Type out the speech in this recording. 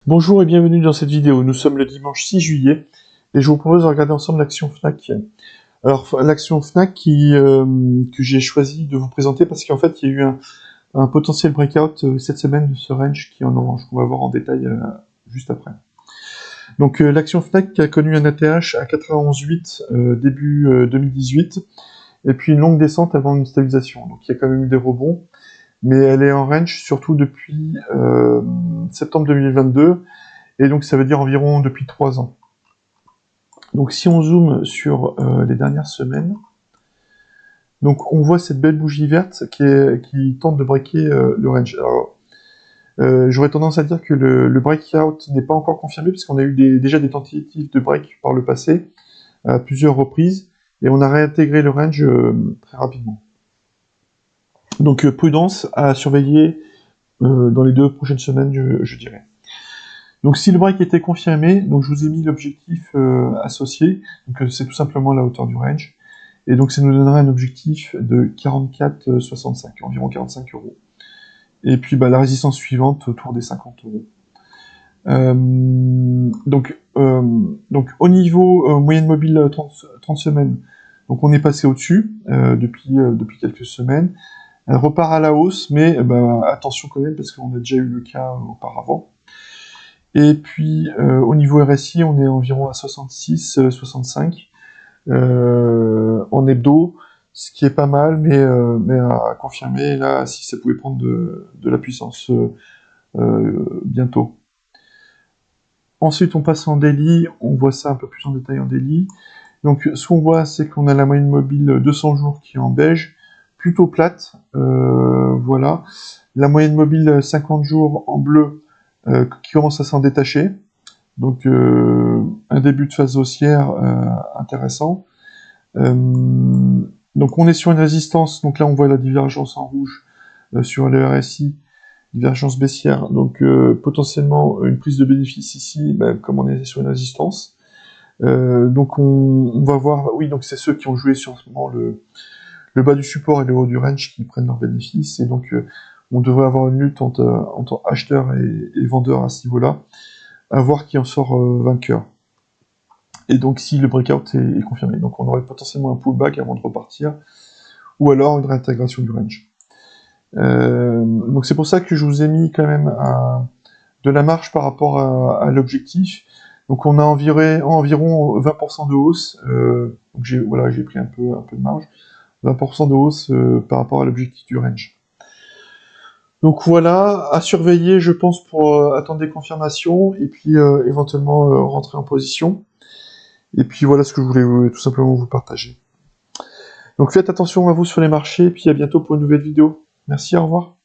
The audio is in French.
Bonjour et bienvenue dans cette vidéo. Nous sommes le dimanche 6 juillet et je vous propose de regarder ensemble l'action Fnac. Alors l'action Fnac que j'ai choisi de vous présenter parce qu'en fait il y a eu un potentiel breakout cette semaine de ce range qui est en orange, qu'on va voir en détail juste après. Donc l'action Fnac qui a connu un ATH à 91,8 début 2018 et puis une longue descente avant une stabilisation. Donc il y a quand même eu des rebonds, mais elle est en range surtout depuis septembre 2022, et donc ça veut dire environ depuis 3 ans. Donc si on zoome sur les dernières semaines, donc on voit cette belle bougie verte qui tente de breaker le range. Alors, j'aurais tendance à dire que le breakout n'est pas encore confirmé, puisqu'on a eu déjà des tentatives de break par le passé, à plusieurs reprises, et on a réintégré le range très rapidement. Donc prudence à surveiller dans les 2 prochaines semaines, je dirais. Donc si le break était confirmé, donc je vous ai mis l'objectif associé, donc c'est tout simplement la hauteur du range, et donc ça nous donnera un objectif de 44,65, environ 45 €. Et puis la résistance suivante autour des 50 €. Donc au niveau moyenne mobile 30 semaines, donc on est passé au-dessus depuis quelques semaines. Elle repart à la hausse, mais attention quand même, parce qu'on a déjà eu le cas auparavant. Et puis au niveau RSI, on est environ à 66-65 en hebdo, ce qui est pas mal, mais à confirmer là si ça pouvait prendre de la puissance bientôt. Ensuite, on passe en daily, on voit ça un peu plus en détail en daily. Donc ce qu'on voit, c'est qu'on a la moyenne mobile 200 jours qui est en beige, plutôt plate, voilà. La moyenne mobile 50 jours en bleu qui commence à s'en détacher. Donc un début de phase haussière intéressant. Donc on est sur une résistance, donc là on voit la divergence en rouge sur le RSI, divergence baissière, donc potentiellement une prise de bénéfice ici, comme on est sur une résistance. Donc on va voir, oui, donc c'est ceux qui ont joué sur le bas du support et le haut du range qui prennent leurs bénéfices, et donc on devrait avoir une lutte entre acheteurs et vendeurs à ce niveau-là, à voir qui en sort vainqueur. Et donc si le breakout est confirmé, donc on aurait potentiellement un pullback avant de repartir, ou alors une réintégration du range. Donc c'est pour ça que je vous ai mis quand même de la marge par rapport à l'objectif. Donc on a environ 20% de hausse, donc j'ai pris un peu de marge, 20% de hausse par rapport à l'objectif du range. Donc voilà, à surveiller je pense pour attendre des confirmations, et puis éventuellement rentrer en position. Et puis voilà ce que je voulais tout simplement vous partager. Donc faites attention à vous sur les marchés, et puis à bientôt pour une nouvelle vidéo. Merci, au revoir.